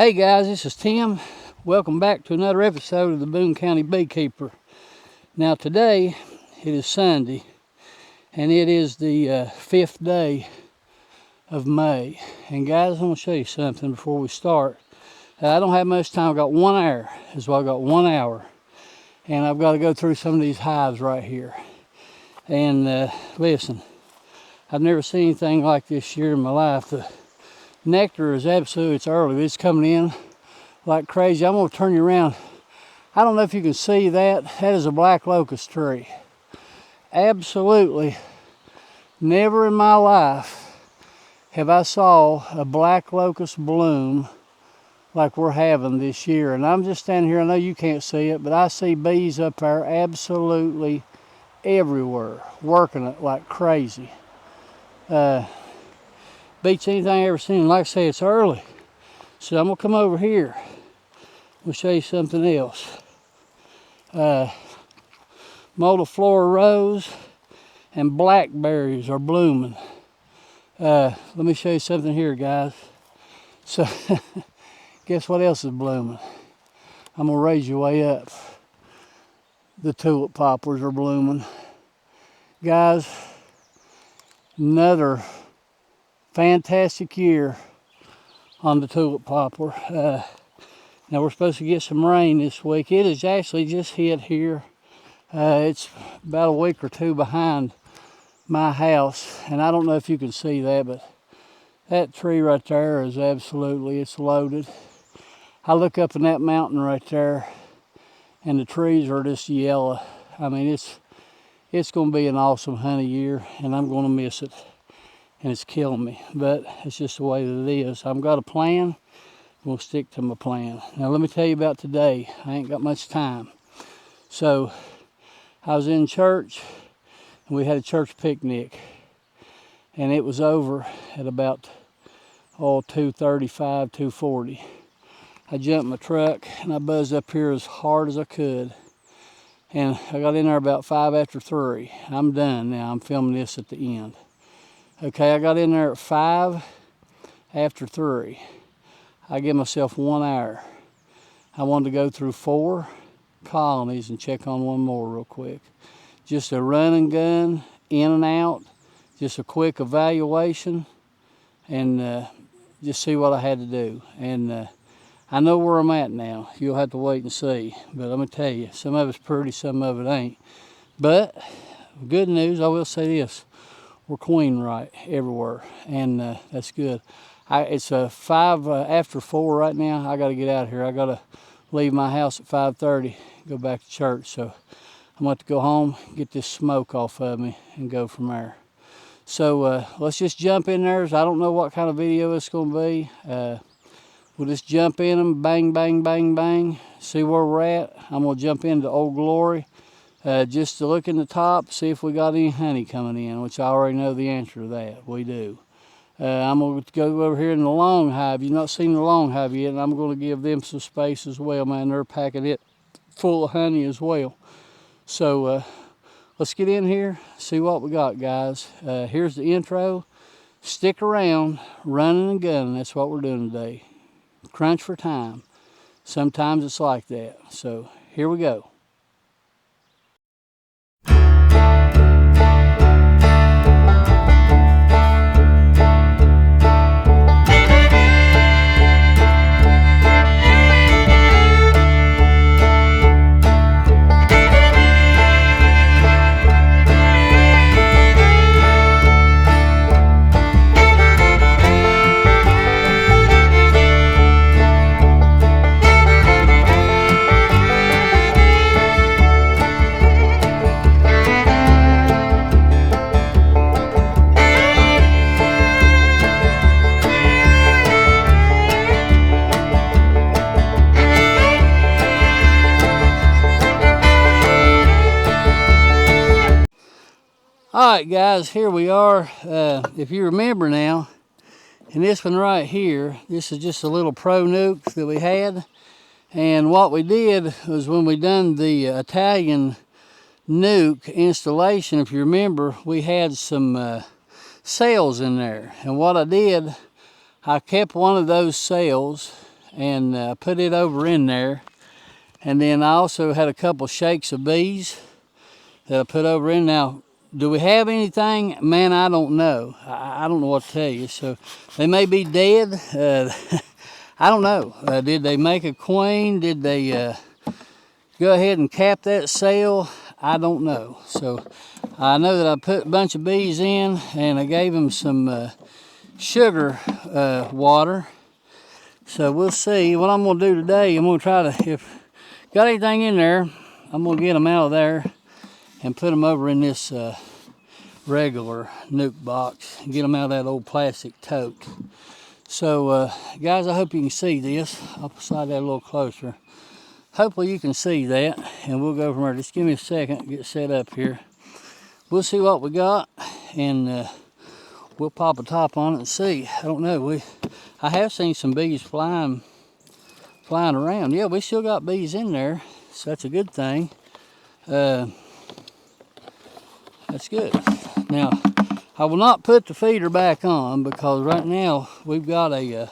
Hey guys, this is Tim. Welcome back to another episode of the Boone County Beekeeper. Now today, it is Sunday, and it is the 5th day of May. And guys, I'm going to show you something before we start. I don't have much time. I've got 1 hour. That's why I've got 1 hour. And I've got to go through some of these hives right here. And listen, I've never seen anything like this year in my life. The nectar is absolutely, it's early. It's coming in like crazy. I'm going to turn you around. I don't know if you can see that. That is a black locust tree. Absolutely never in my life have I saw a black locust bloom like we're having this year. And I'm just standing here. I know you can't see it, but I see bees up there absolutely everywhere, working it like crazy. Beats anything I ever seen. Like I say, it's early. So I'm going to come over here. We'll show you something else. Multiflora rose and blackberries are blooming. Let me show you something here, guys. So, guess what else is blooming? I'm going to raise you way up. The tulip poplars are blooming. Guys, another fantastic year on the tulip poplar. Now we're supposed to get some rain this week. It has actually just hit here. It's about a week or two behind my house, and I don't know if you can see that, but that tree right there is absolutely, it's loaded. I look up in that mountain right there, and the trees are just yellow. I mean, it's going to be an awesome honey year, and I'm going to miss it. And it's killing me, but it's just the way that it is. I've got a plan. We'll stick to my plan. Now let me tell you about today. I ain't got much time. So I was in church, and we had a church picnic, and it was over at about 2:35, 2:40. I jumped in my truck and I buzzed up here as hard as I could, and I got in there about 5 after 3. I'm done now. I'm filming this at the end. Okay, I got in there at 5 after 3. I gave myself 1 hour. I wanted to go through 4 colonies and check on one more real quick. Just a run and gun, in and out, just a quick evaluation, and just see what I had to do. And I know where I'm at now. You'll have to wait and see. But I'm going to tell you, some of it's pretty, some of it ain't. But good news, I will say this. We're queen right everywhere, and that's good. It's 5 after 4 right now. I got to get out of here. I got to leave my house at 5:30, go back to church. So I'm going to go home, get this smoke off of me, and go from there. So let's just jump in there. I don't know what kind of video it's going to be. We'll just jump in them, bang, bang, bang, bang, see where we're at. I'm going to jump into Old Glory. Just to look in the top, see if we got any honey coming in, which I already know the answer to that. We do. I'm going to go over here in the long hive. You've not seen the long hive yet, and I'm going to give them some space as well. Man, they're packing it full of honey as well. So let's get in here, see what we got, guys. Here's the intro. Stick around, running and gunning. That's what we're doing today. Crunch for time. Sometimes it's like that. So here we go. Alright guys, here we are. If you remember now, in this one right here, this is just a little pro nuke that we had. And what we did was when we done the Italian nuke installation, if you remember, we had some cells in there. And what I did, I kept one of those cells and put it over in there. And then I also had a couple shakes of bees that I put over in. Now, do we have anything? Man, I don't know. I don't know what to tell you. So they may be dead. I don't know. Did they make a queen? Did they go ahead and cap that cell? I don't know. So I know that I put a bunch of bees in, and I gave them some sugar water. So we'll see. What I'm going to do today, I'm going to try to, if got anything in there, I'm going to get them out of there and put them over in this regular Nuke box and get them out of that old plastic tote. So guys, I hope you can see this. I'll slide that a little closer. Hopefully you can see that, and we'll go from there. Just give me a second, get set up here. We'll see what we got, and we'll pop a top on it and see. I don't know. I have seen some bees flying around. Yeah, we still got bees in there, so that's a good thing. That's good. Now, I will not put the feeder back on because right now we've got a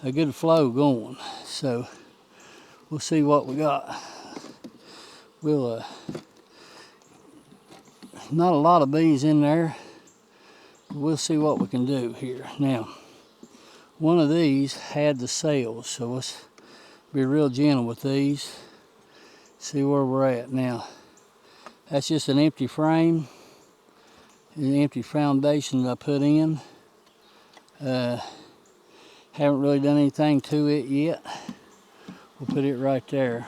good flow going. So we'll see what we got. We'll not a lot of bees in there. We'll see what we can do here. Now, one of these had the cells, so let's be real gentle with these. See where we're at now. That's just an empty frame, an empty foundation that I put in. Haven't really done anything to it yet. We'll put it right there.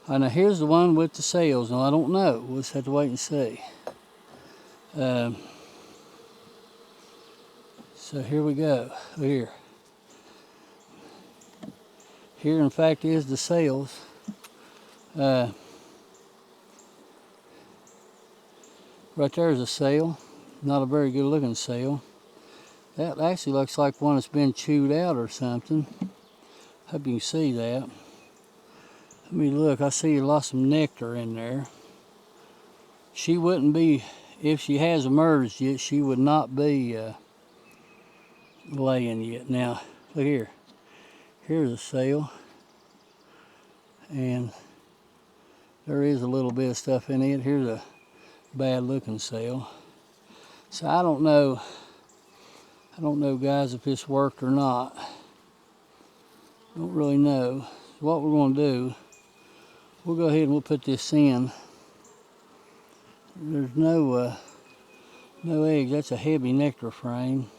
Now here's the one with the cells. Now I don't know. We'll just have to wait and see. So here we go. Here in fact is the cells. Right there is a cell. Not a very good looking cell. That actually looks like one that's been chewed out or something. Hope you can see that. Let me look. I see lots of nectar in there. She wouldn't be, if she has emerged yet, she would not be laying yet. Now, look here. Here's a cell. And there is a little bit of stuff in it. Here's a bad looking cell. So I don't know guys if this worked or not. Don't really know. So what we're going to do, we'll go ahead and we'll put this in. There's no eggs. That's a heavy nectar frame.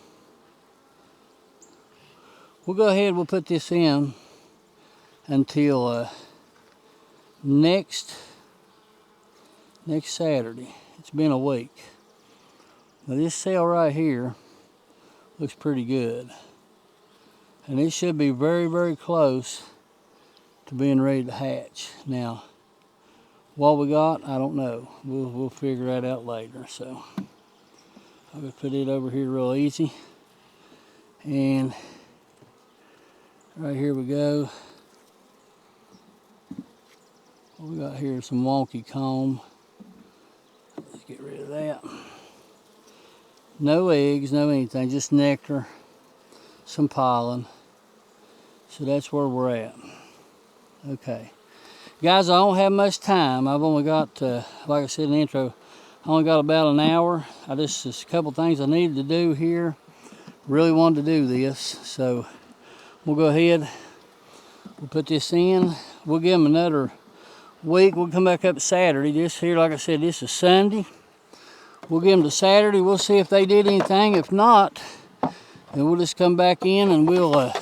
We'll go ahead and we'll put this in until next Saturday. It's been a week. Now this cell right here looks pretty good. And it should be very, very close to being ready to hatch. Now, what we got, I don't know. We'll figure that out later. So I'm gonna put it over here real easy. And right here we go. What we got here is some wonky comb. Let's get rid of that. No eggs, no anything, just nectar, some pollen. So that's where we're at. Okay. Guys, I don't have much time. I've only got, like I said in the intro, I only got about an hour. Just a couple things I needed to do here. Really wanted to do this. So we'll go ahead. We'll put this in. We'll give them another week. We'll come back up Saturday. This here, like I said, this is Sunday. We'll give them to Saturday. We'll see if they did anything. If not, then we'll just come back in and we'll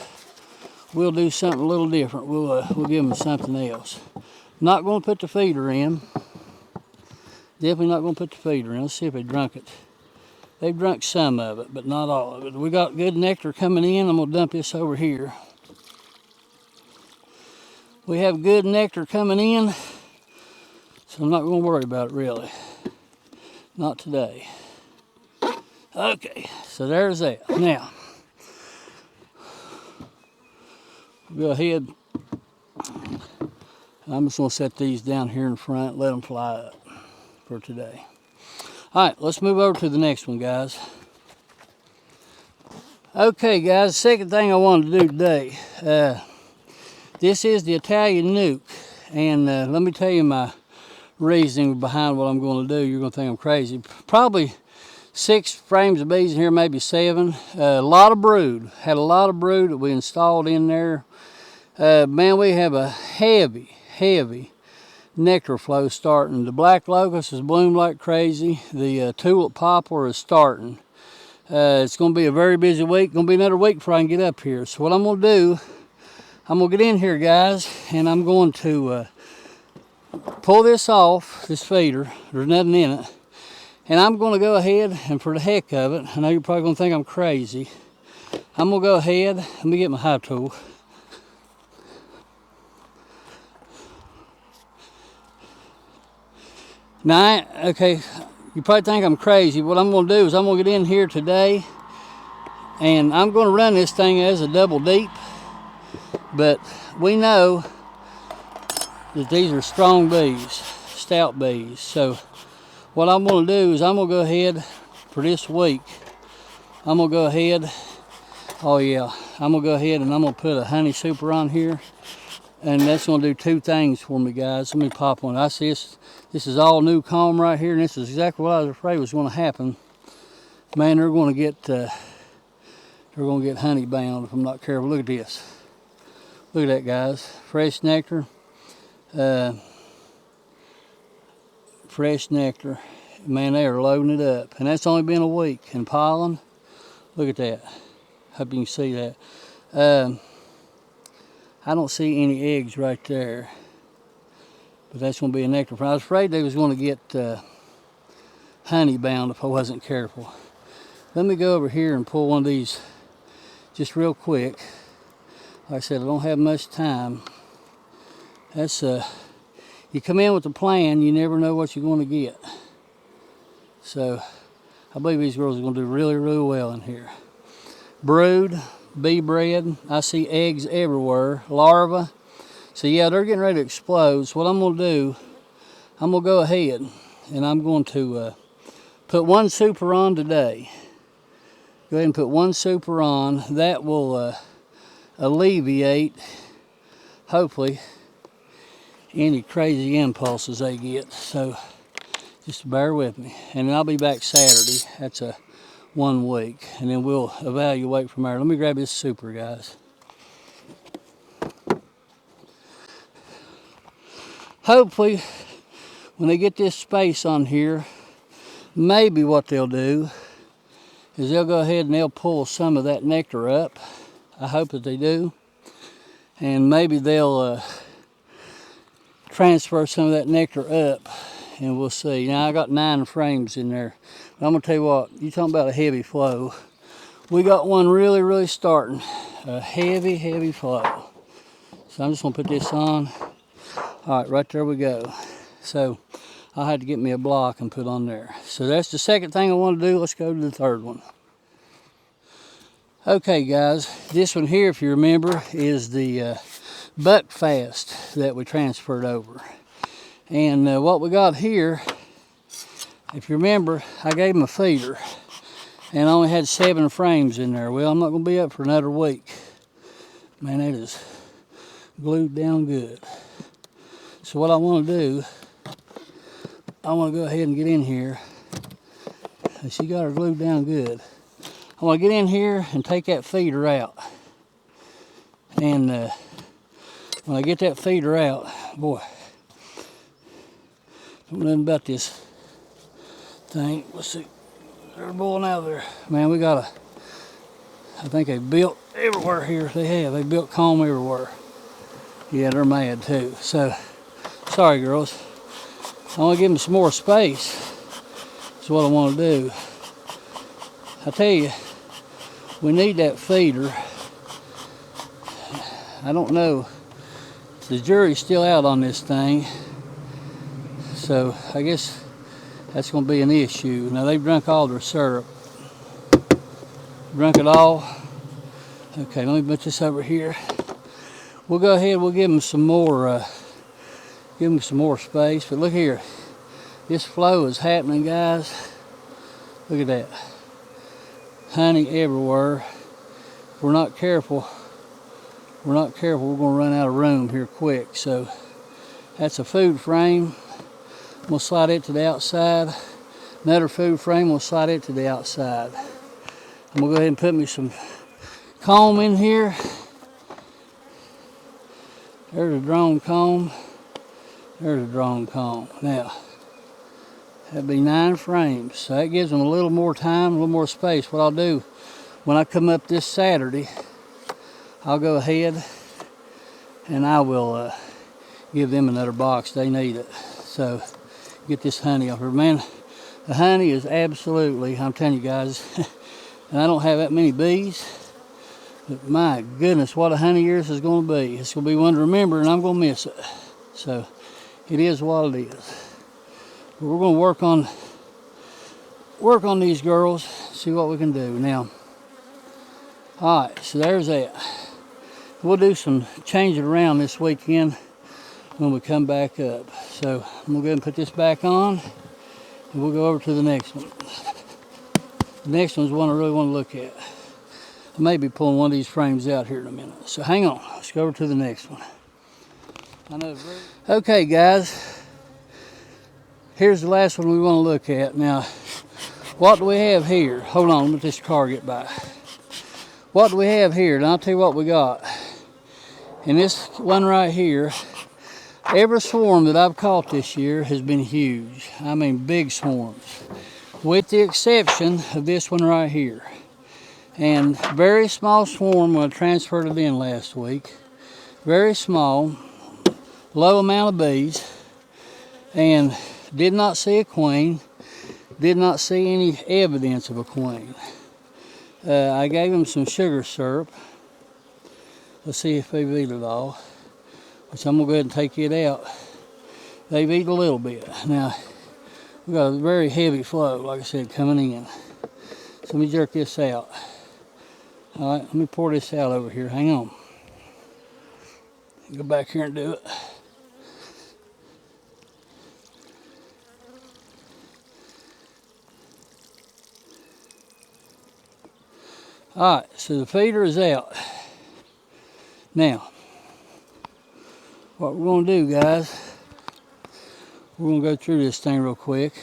do something a little different. We'll give them something else. Not going to put the feeder in. Definitely not going to put the feeder in. Let's see if they drunk it. They've drunk some of it, but not all of it. We got good nectar coming in. I'm going to dump this over here. We have good nectar coming in, so I'm not going to worry about it really. Not today. Okay, so there's that. Now, go ahead. I'm just going to set these down here in front, let them fly up for today. All right, let's move over to the next one, guys. Okay guys, second thing I wanted to do today. This is the Italian Nuke. And let me tell you my reasoning behind what I'm going to do. You're going to think I'm crazy. Probably 6 frames of bees in here, maybe 7. A lot of brood. Had a lot of brood that we installed in there. Man, we have a heavy nectar flow starting. The black locust has bloomed like crazy. The tulip poplar is starting. It's going to be a very busy week. Going to be another week before I can get up here. So what I'm going to do, I'm going to get in here, guys, and I'm going to pull this off, this feeder. There's nothing in it. And I'm going to go ahead, and for the heck of it, I know you're probably going to think I'm crazy. I'm going to go ahead, let me get my high tool. Now, okay, you probably think I'm crazy. What I'm going to do is I'm going to get in here today, and I'm going to run this thing as a double deep. But we know that these are strong bees, stout bees. So what I'm going to do is I'm going to go ahead for this week. I'm going to go ahead, oh yeah, I'm going to go ahead and I'm going to put a honey super on here. And that's going to do 2 things for me, guys. Let me pop one. I see this is all new comb right here, and this is exactly what I was afraid was going to happen. Man, they're going to get honeybound if I'm not careful. Look at this. Look at that, guys. Fresh nectar. Fresh nectar. Man, they are loading it up. And that's only been a week. And pollen, look at that. Hope you can see that. I don't see any eggs right there. But that's going to be a nectar. I was afraid they was going to get honeybound if I wasn't careful. Let me go over here and pull one of these just real quick. Like I said, I don't have much time. That's you come in with a plan, you never know what you're going to get. So I believe these girls are going to do really, really well in here. Brood, bee bred. I see eggs everywhere. Larvae. So yeah, they're getting ready to explode. So what I'm going to do, I'm going to go ahead and I'm going to put 1 super on today. Go ahead and put 1 super on. That will alleviate, hopefully, any crazy impulses they get. So just bear with me. And then I'll be back Saturday. That's a 1 week. And then we'll evaluate from there. Let me grab this super, guys. Hopefully, when they get this space on here, maybe what they'll do is they'll go ahead and they'll pull some of that nectar up. I hope that they do. And maybe they'll transfer some of that nectar up, and we'll see. Now, I got 9 frames in there. But I'm going to tell you what, you talking about a heavy flow. We got one really, really starting. A heavy flow. So I'm just going to put this on. All right, right there we go. So I'll have to get me a block and put on there. So that's the second thing I want to do. Let's go to the third one. Okay, guys, this one here, if you remember, is the Buckfast that we transferred over. And what we got here, if you remember, I gave them a feeder. And I only had 7 frames in there. Well, I'm not going to be up for another week. Man, that is glued down good. So what I want to do, I want to go ahead and get in here. She got her glued down good. I want to get in here and take that feeder out. And when I get that feeder out, boy, I don't know nothing about this thing. Let's see, they're blowing out there. Man, we got I think they built everywhere here. They built comb everywhere. Yeah, they're mad too. So, sorry girls. I want to give them some more space. That's what I want to do. I tell you, we need that feeder. I don't know. The jury's still out on this thing. So I guess that's going to be an issue. Now they've drunk all their syrup. Drunk it all. Okay, let me put this over here. We'll go ahead, we'll give them some more space. But look here. This flow is happening, guys. Look at that. Honey everywhere. we're not careful, we're going to run out of room here quick. So that's a food frame. We'll slide it to the outside. Another food frame, we'll slide it to the outside. I'm going to go ahead and put me some comb in here. There's a drone comb. There's a drone comb. Now, that'd be 9 frames. So that gives them a little more time, a little more space. What I'll do, when I come up this Saturday, I'll go ahead and I will give them another box. They need it. So, get this honey off here. Man, the honey is absolutely, I'm telling you guys, and I don't have that many bees, but my goodness, what a honey year is going to be. It's going to be one to remember, and I'm going to miss it. So, it is what it is. But we're going to work on these girls, see what we can do. Now, all right, so there's that. We'll do some changing around this weekend when we come back up. So I'm going to go ahead and put this back on, and we'll go over to the next one. The next one's one I really want to look at. I may be pulling one of these frames out here in a minute. So hang on, let's go over to the next one. Okay, guys, here's the last one we want to look at. Now, what do we have here? Hold on, let this car get by. What do we have here? And I'll tell you what we got. And this one right here, every swarm that I've caught this year has been huge. I mean, big swarms. With the exception of this one right here. And very small swarm when I transferred it in last week. Very small, low amount of bees. And did not see a queen. Did not see any evidence of a queen. I gave them some sugar syrup. Let's see if they've eaten it all. Which I'm going to go ahead and take it out. They've eaten a little bit. Now, we've got a very heavy flow, like I said, coming in. So let me jerk this out. All right, let me pour this out over here. Hang on. Go back here and do it. All right, so the feeder is out. Now, what we're going to do, guys, we're going to go through this thing real quick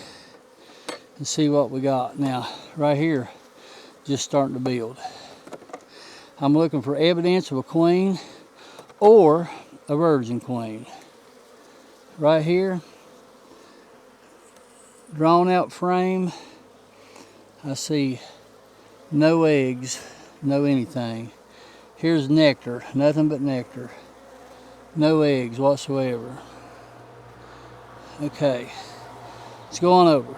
and see what we got. Now, right here, just starting to build. I'm looking for evidence of a queen or a virgin queen. Right here, drawn out frame, I see no eggs, no anything. Here's nectar, nothing but nectar. No eggs whatsoever. Okay, let's go on over.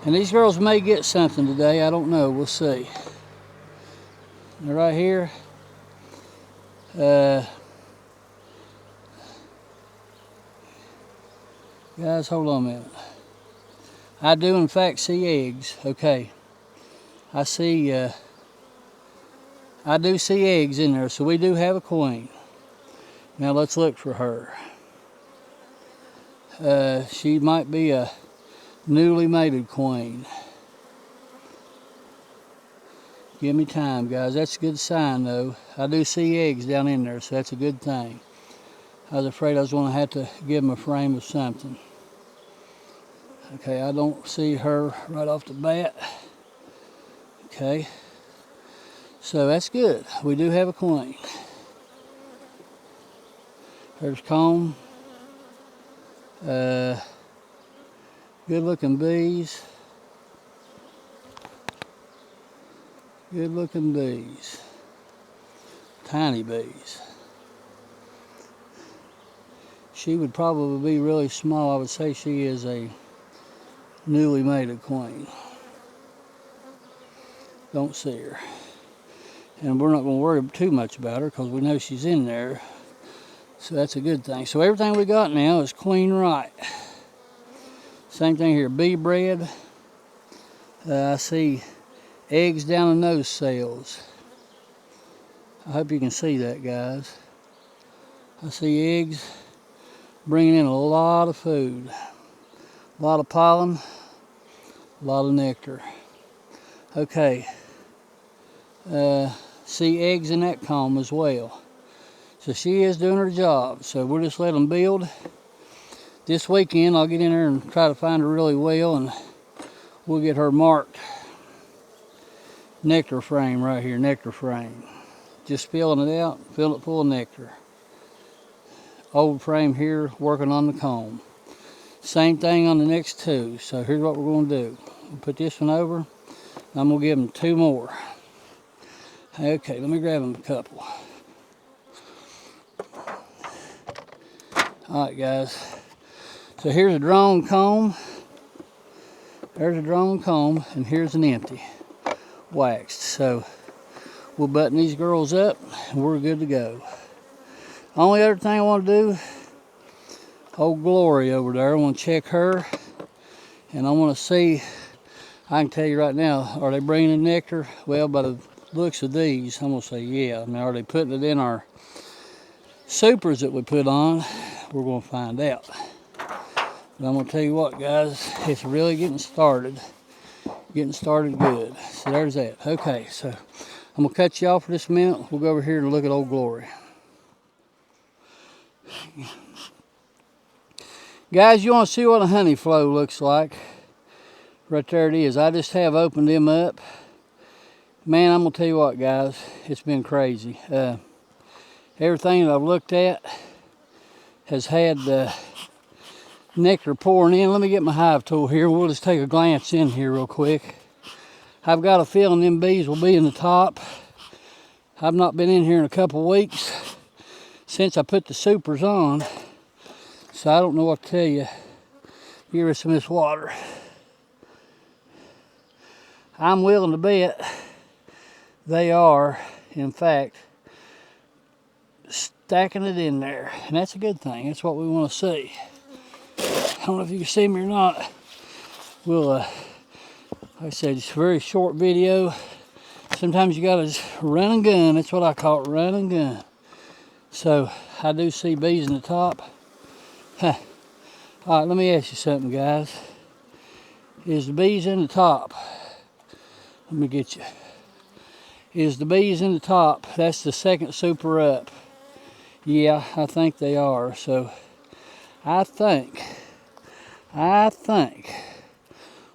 And these girls may get something today, I don't know, we'll see. They're right here. Guys, hold on a minute. I do in fact see eggs, okay. I do see eggs in there, so we do have a queen. Now let's look for her. She might be a newly mated queen. Give me time, guys. That's a good sign, though. I do see eggs down in there, so that's a good thing. I was afraid I was going to have to give them a frame of something. Okay, I don't see her right off the bat. Okay. So that's good. We do have a queen. There's comb. Good looking bees. Good looking bees. Tiny bees. She would probably be really small. I would say she is a newly mated queen. Don't see her. And we're not going to worry too much about her because we know she's in there. So that's a good thing. So everything we got now is queen right. Same thing here, bee bread. I see eggs down in those cells. I hope you can see that, guys. I see eggs bringing in a lot of food. A lot of pollen, a lot of nectar. Okay, see eggs in that comb as well. So she is doing her job. So we'll just let them build. This weekend I'll get in there and try to find her really well, and we'll get her marked. Nectar frame right here, nectar frame. Just filling it out, fill it full of nectar. Old frame here, working on the comb. Same thing on the next two. So here's what we're going to do. We'll put this one over. I'm going to give them 2 more. Okay, let me grab them a couple. Alright guys, so here's a drone comb. There's a drone comb, and here's an empty, waxed. So we'll button these girls up, and we're good to go. Only other thing I want to do, old Glory over there, I want to check her, and I want to see, I can tell you right now, are they bringing in nectar? Well, by the looks of these, I'm going to say yeah. I mean, are they putting it in our supers that we put on? We're going to find out. But I'm going to tell you what, guys, it's really getting started. Getting started good. So there's that. Okay, so I'm going to cut you off for this minute. We'll go over here and look at old Glory. Guys, you want to see what a honey flow looks like? Right there it is. I just have opened them up. Man, I'm going to tell you what, guys, it's been crazy. Everything that I've looked at has had nectar pouring in. Let me get my hive tool here. We'll just take a glance in here real quick. I've got a feeling them bees will be in the top. I've not been in here in a couple of weeks since I put the supers on, so I don't know what to tell you. Give her some of this water. I'm willing to bet they are, in fact, stacking it in there, and that's a good thing. That's what we want to see. I don't know if you can see me or not. We'll, like I said, it's a very short video. Sometimes you gotta just run and gun. That's what I call it, run and gun. So I do see bees in the top. Huh. All right, let me ask you something, guys. Is the bees in the top? Let me get you. Is the bees in the top? That's the second super up. Yeah, I think they are. So I think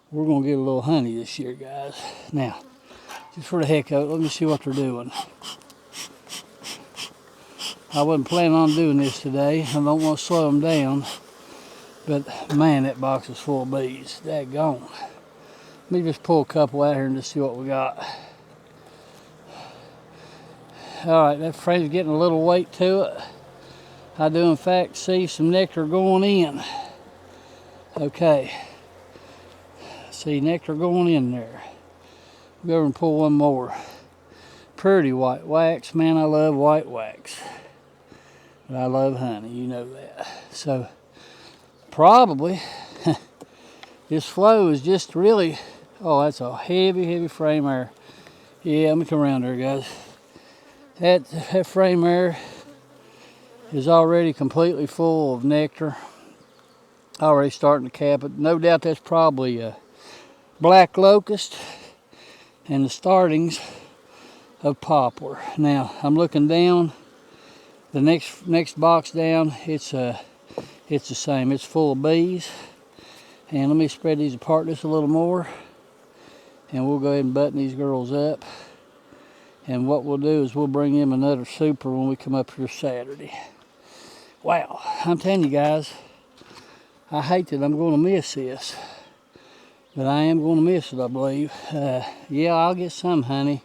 we're gonna get a little honey this year, guys. Now, just for the heck of it, let me see what they're doing. I wasn't planning on doing this today. I don't want to slow them down. But man, that box is full of bees. Daggone. Let me just pull a couple out here and just see what we got. Alright, that frame's getting a little weight to it. I do in fact see some nectar going in. Okay. See nectar going in there. Go over and pull one more. Pretty white wax. Man, I love white wax. But I love honey, you know that. So, probably, this flow is just really, oh, that's a heavy, heavy frame there. Yeah, let me come around there, guys. That frame there is already completely full of nectar. Already starting to cap it. No doubt that's probably a black locust and the startings of poplar. Now I'm looking down. The next box down, it's the same. It's full of bees. And let me spread these apart just a little more, and we'll go ahead and button these girls up. And what we'll do is we'll bring them another super when we come up here Saturday. Wow, I'm telling you guys, I hate that I'm going to miss this, but I am going to miss it, I believe. Yeah, I'll get some honey,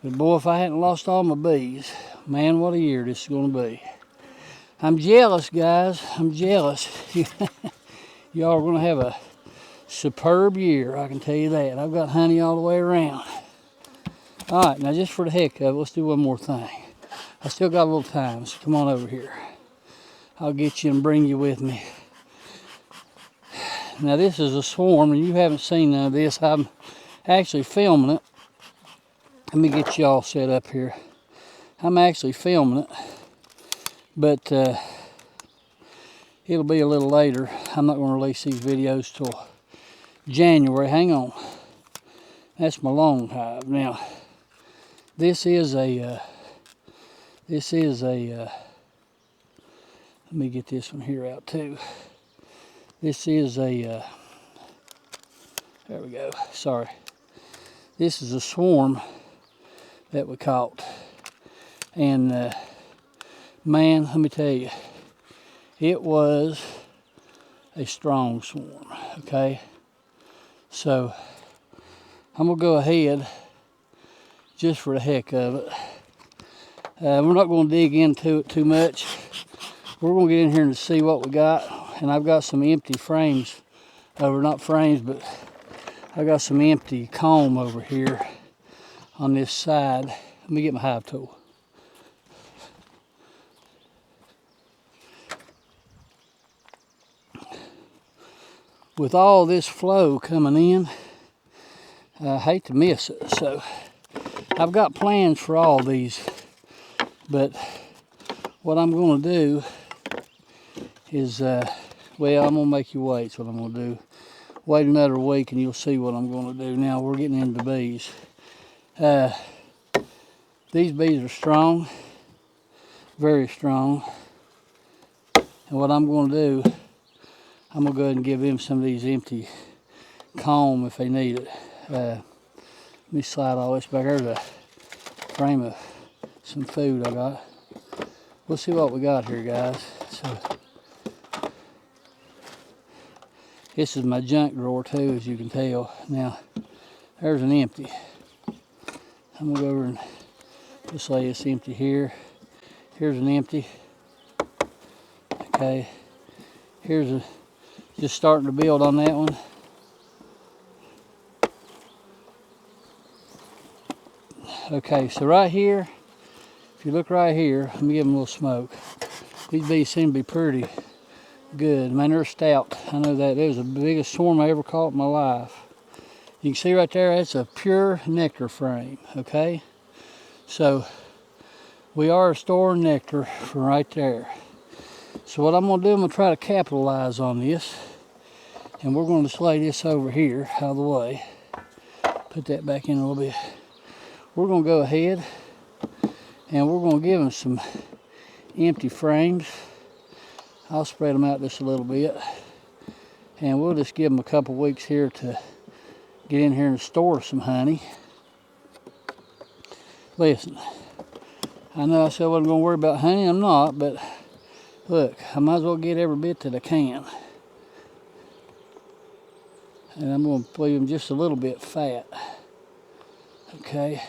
but boy, if I hadn't lost all my bees, man, what a year this is going to be. I'm jealous, guys. I'm jealous. Y'all are going to have a superb year, I can tell you that. I've got honey all the way around. All right, now just for the heck of it, let's do one more thing. I still got a little time, so come on over here. I'll get you and bring you with me. Now this is a swarm, and you haven't seen none of this. I'm actually filming it. Let me get you all set up here. I'm actually filming it, but it'll be a little later. I'm not going to release these videos till January. Hang on. That's my long hive. Now, This is a, let me get this one here out too. This is a, there we go, sorry. This is a swarm that we caught. And man, let me tell you, it was a strong swarm, okay? So I'm gonna go ahead, just for the heck of it. We're not gonna dig into it too much. We're gonna get in here and see what we got. And I've got some empty frames over, not frames, but I got some empty comb over here on this side. Let me get my hive tool. With all this flow coming in, I hate to miss it. So I've got plans for all these, but what I'm going to do is, well, I'm going to make you wait. That's what I'm going to do. Wait another week and you'll see what I'm going to do. Now we're getting into bees. These bees are strong, very strong. And what I'm going to do, I'm going to go ahead and give them some of these empty comb if they need it. Let me slide all this back. There's a frame of some food I got. We'll see what we got here, guys. So this is my junk drawer too, as you can tell. Now, there's an empty. I'm gonna go over and just lay this empty here. Here's an empty. Okay. Here's a, just starting to build on that one. Okay, so right here, if you look right here, let me give them a little smoke. These bees seem to be pretty good. Man, they're stout. I know that. It was the biggest swarm I ever caught in my life. You can see right there, that's a pure nectar frame, okay? So, we are storing nectar from right there. So what I'm going to do, I'm going to try to capitalize on this. And we're going to just lay this over here, out of the way. Put that back in a little bit. We're going to go ahead and we're going to give them some empty frames. I'll spread them out just a little bit. And we'll just give them a couple weeks here to get in here and store some honey. Listen, I know I said I wasn't going to worry about honey. I'm not, but look, I might as well get every bit that I can. And I'm going to leave them just a little bit fat. Okay.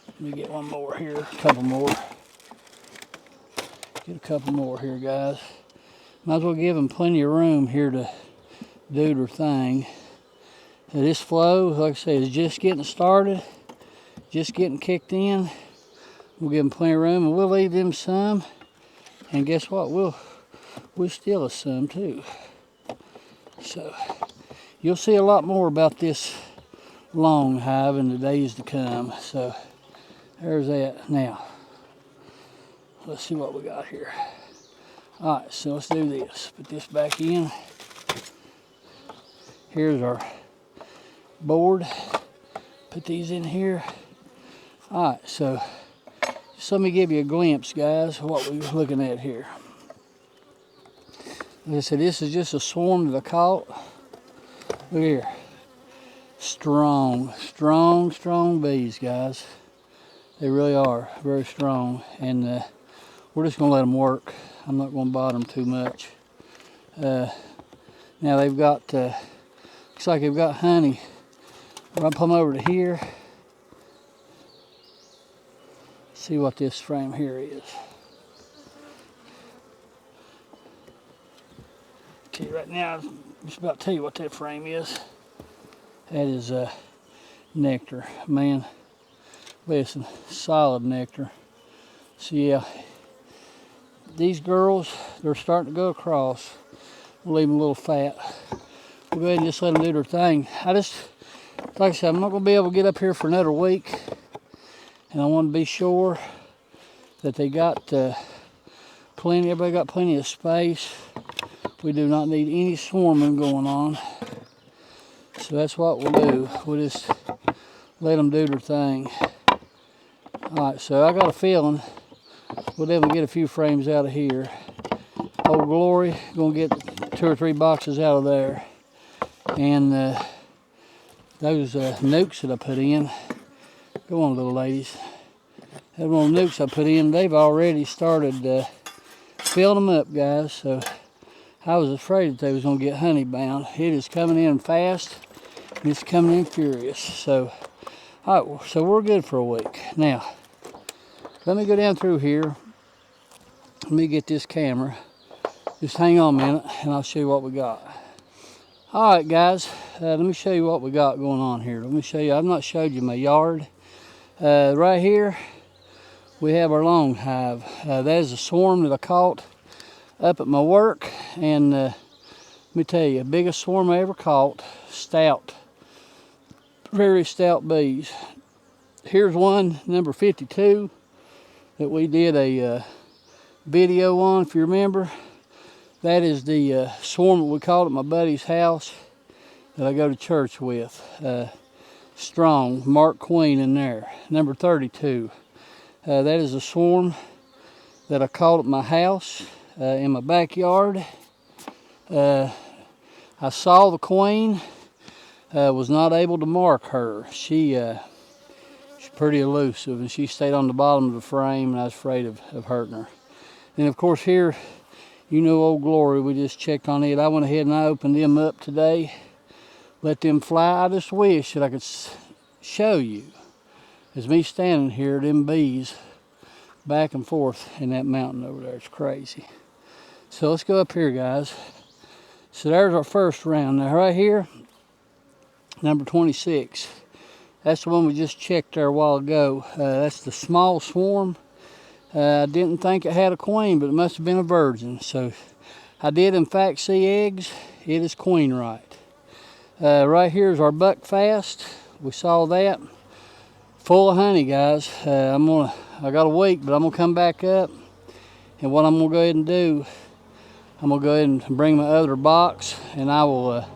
Let me get one more here, a couple more. Get a couple more here, guys. Might as well give them plenty of room here to do their thing. Now this flow, like I say, is just getting started, just getting kicked in. We'll give them plenty of room, and we'll leave them some. And guess what? We'll steal us some too. So you'll see a lot more about this long hive in the days to come. So there's that. Now, let's see what we got here. All right, so let's do this. Put this back in. Here's our board. Put these in here. All right, so just let me give you a glimpse, guys, of what we're looking at here. Like I said, this is just a swarm that I caught. Look here. Strong, strong, strong bees, guys. They really are very strong, and we're just going to let them work. I'm not going to bother them too much. Now they've got, looks like they've got honey. I'll put them over to here. See what this frame here is. Okay, right now, I'm just about to tell you what that frame is. That is nectar. Man, listen, solid nectar. So yeah, these girls, they're starting to go across. We'll leave them a little fat. We'll go ahead and just let them do their thing. Like I said, I'm not going to be able to get up here for another week. And I want to be sure that they got plenty, everybody got plenty of space. We do not need any swarming going on. So that's what we'll do. We'll just let them do their thing. All right, so I got a feeling we'll definitely get a few frames out of here. Old Glory, gonna get 2 or 3 boxes out of there. And those nukes that I put in, go on little ladies. Those little nukes I put in, they've already started filling them up, guys. So I was afraid that they was gonna get honeybound. It is coming in fast, and it's coming in furious. So, all right, so we're good for a week. Now, let me go down through here. Let me get this camera. Just hang on a minute, and I'll show you what we got. All right, guys, let me show you what we got going on here. Let me show you. I've not showed you my yard. Right here, we have our long hive. That is a swarm that I caught up at my work, and let me tell you, biggest swarm I ever caught. Stout, very stout bees. Here's one, number 52, that we did a video on, if you remember. That is the swarm that we caught at my buddy's house that I go to church with. Strong, Mark Queen in there. Number 32. That is a swarm that I caught at my house in my backyard. I saw the queen, was not able to mark her. She's pretty elusive, and she stayed on the bottom of the frame, and I was afraid of hurting her. And of course here, you know Old Glory, we just checked on it. I went ahead and I opened them up today. Let them fly. I just wish that I could show you, as me standing here, them bees back and forth in that mountain over there. It's crazy. So let's go up here, guys. So there's our first round. Now right here, number 26. That's the one we just checked there a while ago. That's the small swarm. I didn't think it had a queen, but it must have been a virgin. So I did in fact see eggs. It is queen right. Right here is our Buckfast. We saw that. Full of honey, guys. I got a week, but I'm gonna come back up. And what I'm gonna go ahead and do, I'm gonna go ahead and bring my other box, and I will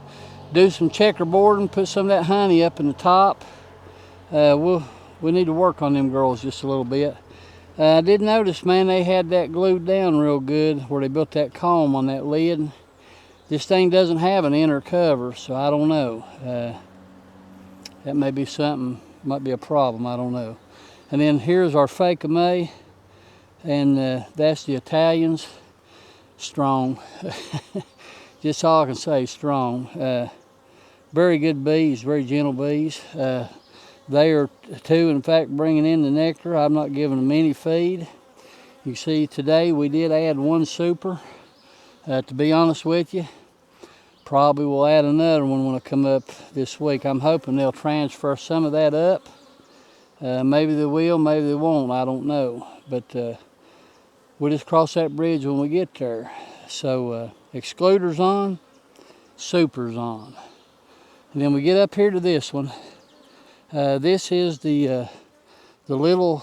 do some checkerboarding, put some of that honey up in the top. We need to work on them girls just a little bit. I did notice, man, they had that glued down real good where they built that comb on that lid. This thing doesn't have an inner cover, so I don't know. That may be something, might be a problem, I don't know. And then here's our fake of May, and that's the Italians. Strong. Just all I can say, strong. Very good bees, very gentle bees. They are too, in fact, bringing in the nectar. I'm not giving them any feed. You see, today we did add 1 super. To be honest with you, probably will add another one when I come up this week. I'm hoping they'll transfer some of that up. Maybe they will, maybe they won't, I don't know. But we'll just cross that bridge when we get there. So excluders on, supers on. And then we get up here to this one. This is the little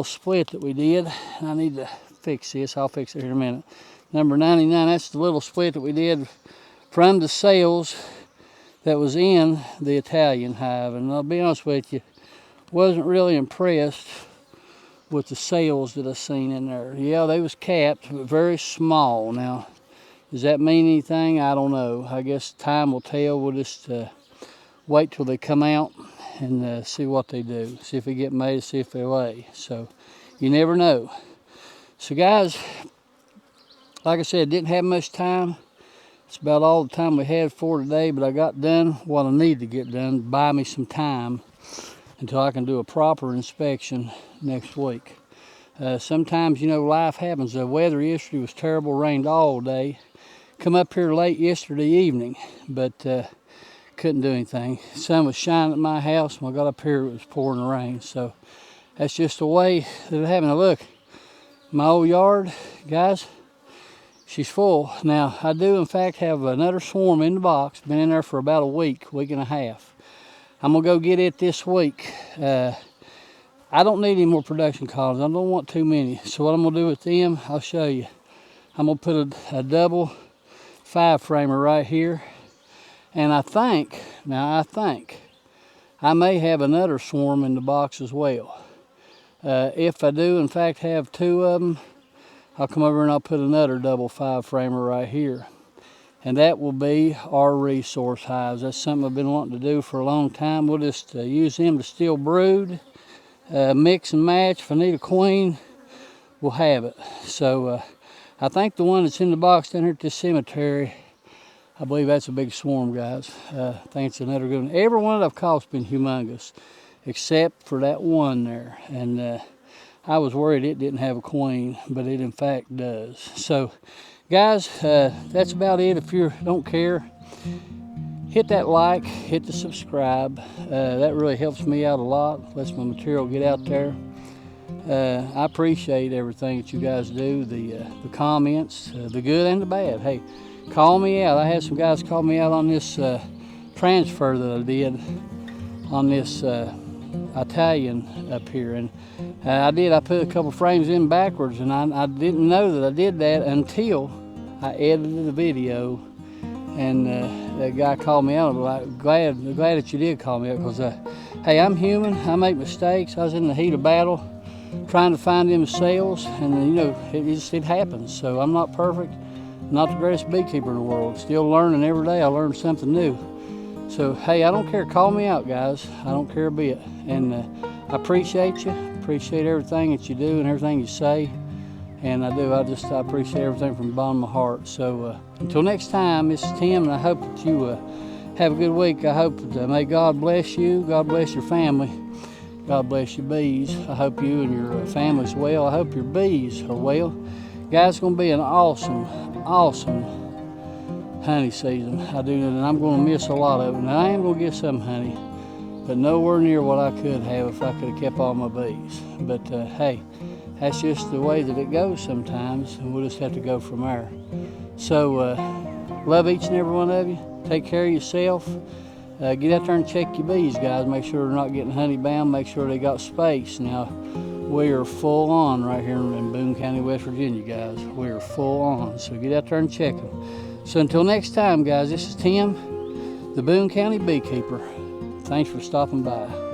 split that we did. I need to fix this. I'll fix it here in a minute. Number 99. That's the little split that we did from the cells that was in the Italian hive. And I'll be honest with you, wasn't really impressed with the cells that I seen in there. Yeah, they was capped, but very small. Now, does that mean anything? I don't know. I guess time will tell. We'll just wait till they come out and see what they do. See if they get made, see if they lay. So you never know. So guys, like I said, didn't have much time. It's about all the time we had for today, but I got done what I need to get done. Buy me some time until I can do a proper inspection next week. Sometimes, you know, life happens. The weather yesterday was terrible, rained all day. Come up here late yesterday evening, but couldn't do anything. The sun was shining at my house. When I got up here, it was pouring rain. So that's just the way that it happened. Now look, my old yard, guys, she's full. Now, I do, in fact, have another swarm in the box. Been in there for about a week and a half. I'm going to go get it this week. I don't need any more production colonies. I don't want too many. So what I'm going to do with them, I'll show you. I'm going to put a double 5-framer right here. And I think I may have another swarm in the box as well. If I do, in fact, have 2 of them, I'll come over and I'll put another double 5-framer right here. And that will be our resource hives. That's something I've been wanting to do for a long time. We'll just use them to still brood, mix and match. If I need a queen, we'll have it. So I think the one that's in the box down here at this cemetery, I believe that's a big swarm, guys. I think it's another good one. Every one that I've caught's been humongous, except for that one there. And I was worried it didn't have a queen, but it in fact does. So, guys, that's about it. If you don't care, hit that like, hit the subscribe. That really helps me out a lot, lets my material get out there. I appreciate everything that you guys do, the comments, the good and the bad. Hey, call me out. I had some guys call me out on this transfer that I did on this Italian up here, and I put a couple frames in backwards, and I didn't know that I did that until I edited the video, and that guy called me out. I'm glad that you did call me out, because hey, I'm human, I make mistakes. I was in the heat of battle trying to find them sales, and you know, it happens. So I'm not perfect, not the greatest beekeeper in the world, still learning every day. I learn something new. So, hey, I don't care. Call me out, guys. I don't care a bit. And I appreciate you. Appreciate everything that you do and everything you say. And I do. I appreciate everything from the bottom of my heart. So, until next time, this is Tim, and I hope that you have a good week. I hope that may God bless you. God bless your family. God bless your bees. I hope you and your family's well. I hope your bees are well. Guys, it's going to be an awesome, awesome honey season. I do, and I'm going to miss a lot of it. And I am going to get some honey, but nowhere near what I could have if I could have kept all my bees. But hey, that's just the way that it goes sometimes, and we'll just have to go from there. So love each and every one of you. Take care of yourself. Get out there and check your bees, guys. Make sure they're not getting honeybound. Make sure they got space. Now, we are full on right here in Boone County, West Virginia, guys. We are full on. So get out there and check them. So until next time, guys, this is Tim, the Boone County Beekeeper. Thanks for stopping by.